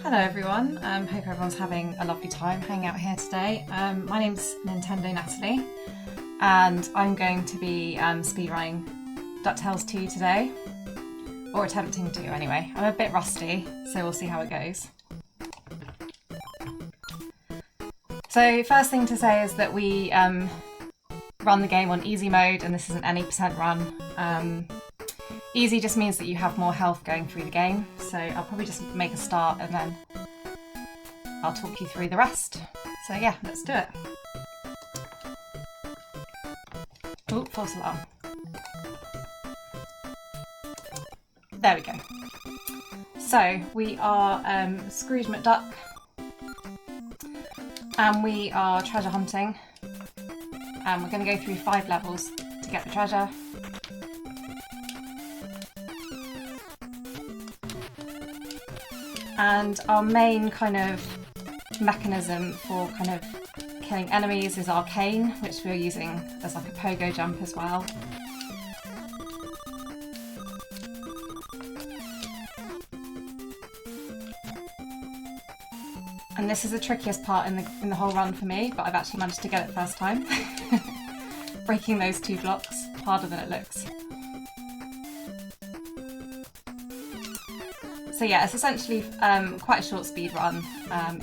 Hello everyone, hope everyone's having a lovely time hanging out here today. My name's Natalie and I'm going to be speedrunning Ducktales 2 today, or attempting to anyway. I'm a bit rusty, so we'll see how it goes. So first thing to say is that we run the game on easy mode, and this is an any percent run. Easy just means that you have more health going through the game, so I'll probably just make a start and then I'll talk you through the rest. So yeah, let's do it. Oh, false alarm. There we go. So we are Scrooge McDuck and we are treasure hunting, and we're going to go through 5 levels to get the treasure. And our main kind of mechanism for kind of killing enemies is arcane, which we're using as like a pogo jump as well. And this is the trickiest part in the whole run for me, but I've actually managed to get it first time. Breaking those 2 blocks, harder than it looks. So yeah, it's essentially quite a short speed run.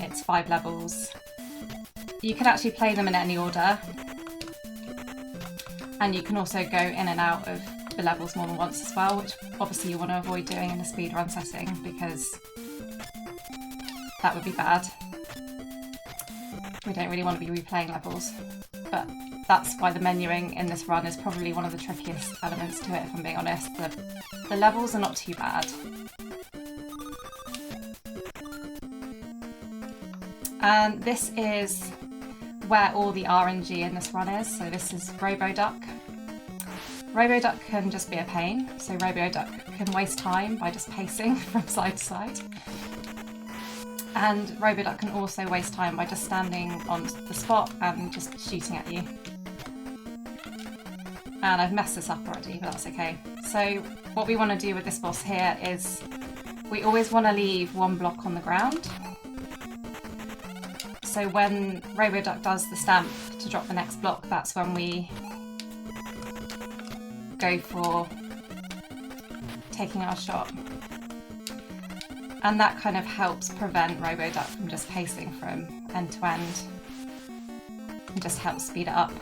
It's 5 levels. You can actually play them in any order, and you can also go in and out of the levels more than once as well, which obviously you want to avoid doing in a speed run setting because that would be bad. We don't really want to be replaying levels, but that's why the menuing in this run is probably one of the trickiest elements to it, if I'm being honest. The levels are not too bad. And this is where all the RNG in this run is. So this is Roboduck. Roboduck can just be a pain. So Roboduck can waste time by just pacing from side to side. And Roboduck can also waste time by just standing on the spot and just shooting at you. And I've messed this up already, but that's okay. So what we want to do with this boss here is we always want to leave 1 block on the ground. So when Roboduck does the stamp to drop the next block, that's when we go for taking our shot. And that kind of helps prevent Roboduck from just pacing from end to end, and just helps speed it up.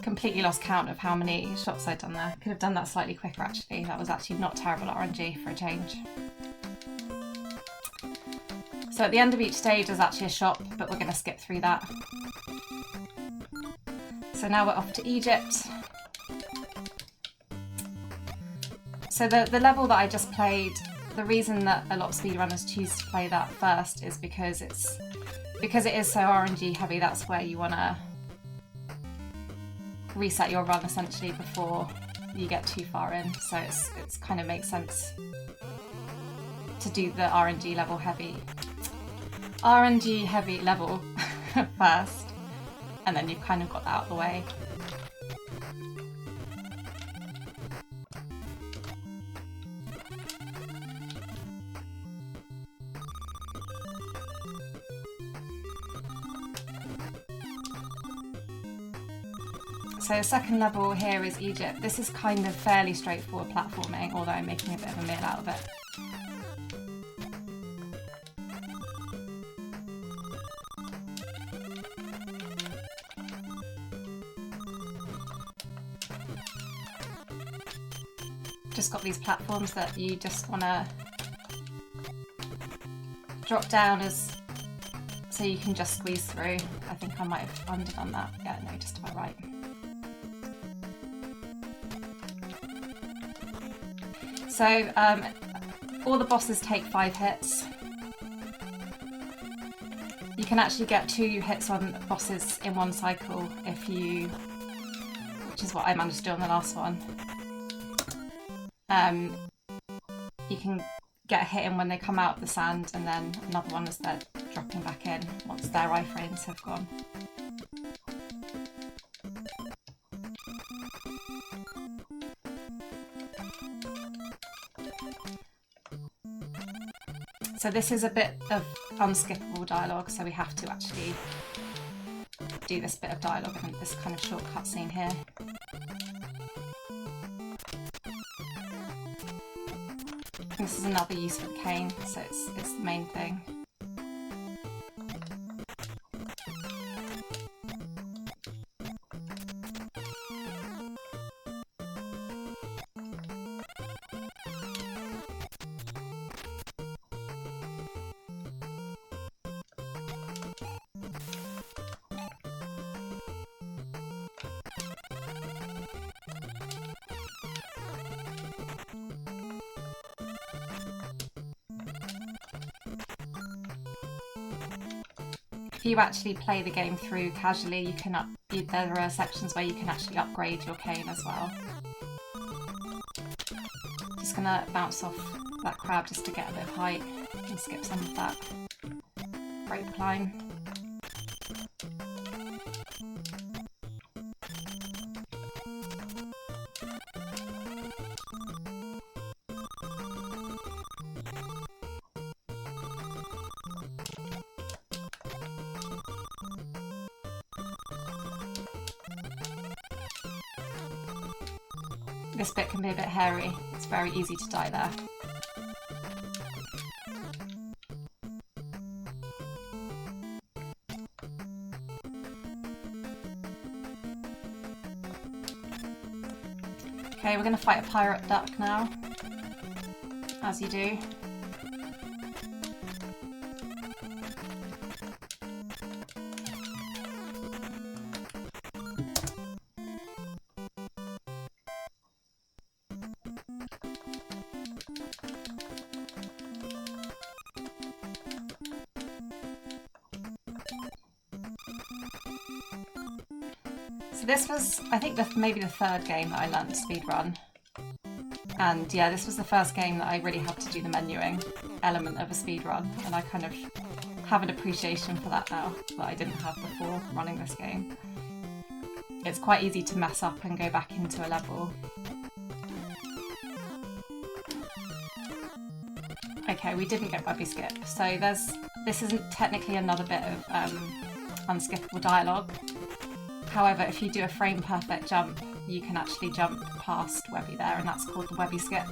Completely lost count of how many shots I'd done there. Could have done that slightly quicker actually. That was actually not terrible RNG for a change. So at the end of each stage there's actually a shop, but we're going to skip through that. So now we're off to Egypt. So the level that I just played, the reason that a lot of speedrunners choose to play that first is because it is so RNG heavy. That's where you want to reset your run essentially before you get too far in. So it's kind of makes sense to do the RNG heavy level first, and then you've kind of got that out of the way. So the second level here is Egypt. This is kind of fairly straightforward platforming, although I'm making a bit of a meal out of it. Just got these platforms that you just want to drop down so you can just squeeze through. I think I might have underdone that. Yeah, no, just about right. So all the bosses take 5 hits. You can actually get 2 hits on bosses in one cycle which is what I managed to do on the last one. You can get a hit in when they come out of the sand, and then another one as they're dropping back in once their iframes have gone. So this is a bit of unskippable dialogue, so we have to actually do this bit of dialogue and this kind of short cutscene here. This is another use for the cane, so it's the main thing. If you actually play the game through casually, you can there are sections where you can actually upgrade your cane as well. Just gonna bounce off that crab just to get a bit of height and skip some of that rope climb. This bit can be a bit hairy, it's very easy to die there. Okay, we're going to fight a pirate duck now, as you do. So this was, I think, maybe the third game that I learned to speedrun. And yeah, this was the first game that I really had to do the menuing element of a speedrun, and I kind of have an appreciation for that now that I didn't have before running this game. It's quite easy to mess up and go back into a level. Okay, we didn't get Webby Skip, so this isn't technically another bit of unskippable dialogue. However, if you do a frame perfect jump, you can actually jump past Webby there, and that's called the Webby Skip.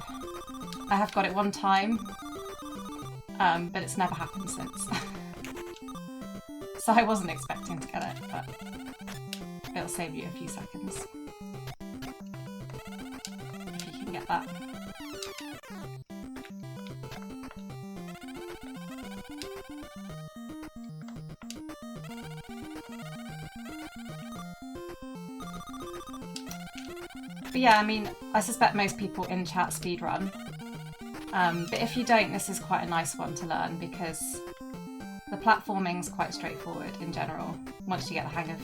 I have got it one time, but it's never happened since. So I wasn't expecting to get it, but it'll save you a few seconds if you can get that. But yeah, I mean, I suspect most people in chat speedrun, but if you don't, this is quite a nice one to learn because the platforming's quite straightforward in general, once you get the hang of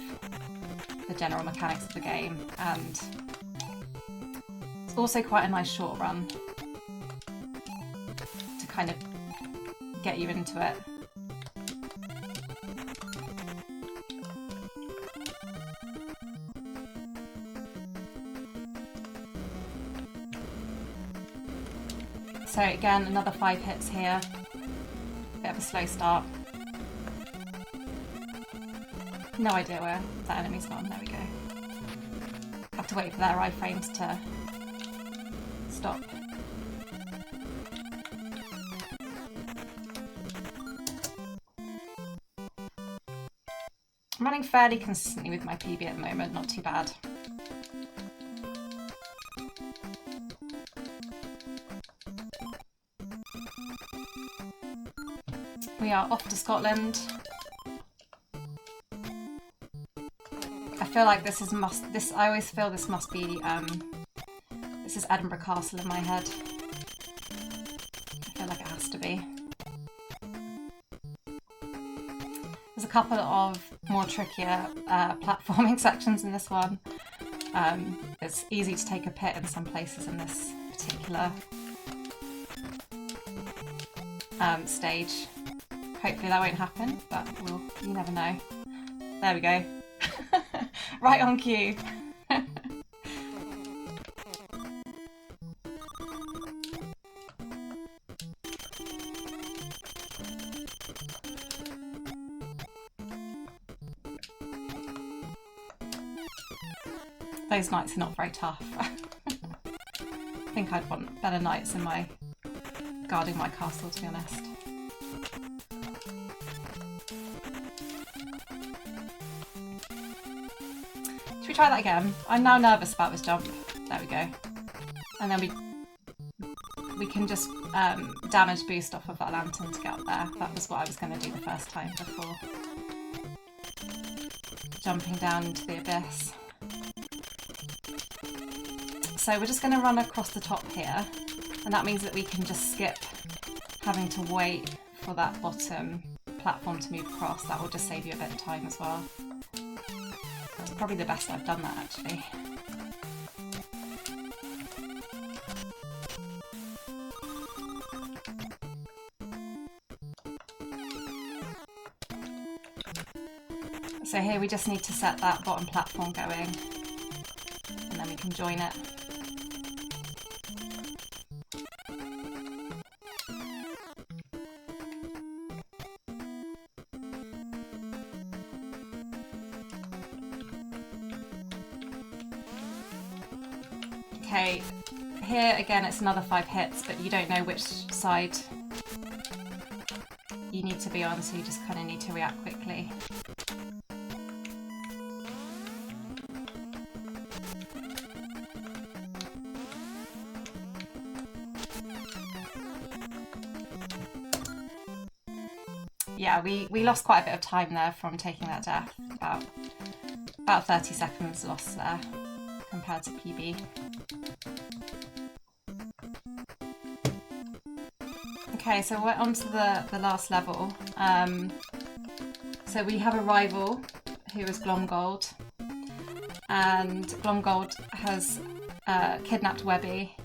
the general mechanics of the game, and it's also quite a nice short run to kind of get you into it. So again, another 5 hits here. Bit of a slow start. No idea where that enemy's gone. There we go. Have to wait for their iframes to stop. I'm running fairly consistently with my PB at the moment, not too bad. We are off to Scotland. I feel like this is I always feel this must be this is Edinburgh Castle in my head. I feel like it has to be. There's a couple of more trickier platforming sections in this one. It's easy to take a pit in some places in this particular stage. Hopefully that won't happen, but you never know. There we go. Right on cue. those knights are not very tough. I think I'd want better knights in my guarding my castle, to be honest. Should we try that again? I'm now nervous about this jump. There we go. And then we can just damage boost off of that lantern to get up there. That was what I was going to do the first time before jumping down into the abyss. So we're just going to run across the top here, and that means that we can just skip having to wait for that bottom platform to move across. That will just save you a bit of time as well. That's probably the best I've done that, actually. So here we just need to set that bottom platform going, and then we can join it. Okay, here again it's another 5 hits, but you don't know which side you need to be on, so you just kind of need to react quickly. Yeah, we lost quite a bit of time there from taking that death. About 30 seconds lost there compared to PB. Okay, so we're on to the last level. So we have a rival who is Glomgold, and Glomgold has kidnapped Webby,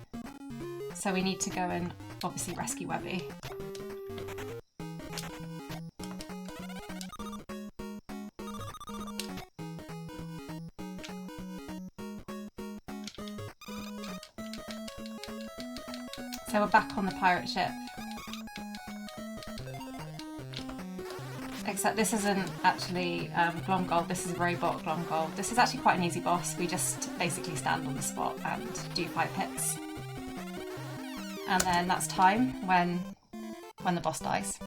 so we need to go and obviously rescue Webby. So we're back on the pirate ship. Except this isn't actually Glomgold, this is robot Glomgold. This is actually quite an easy boss. We just basically stand on the spot and do 5 hits. And then that's time when the boss dies.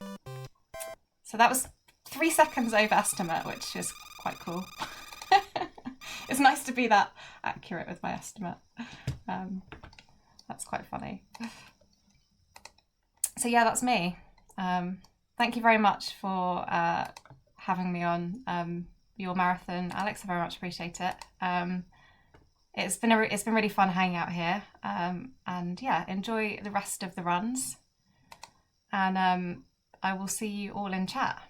So that was 3 seconds over estimate, which is quite cool. It's nice to be that accurate with my estimate. That's quite funny. So yeah, that's me. Thank you very much for having me on your marathon, Alex. I very much appreciate it. It's been really fun hanging out here, and yeah, enjoy the rest of the runs. And I will see you all in chat.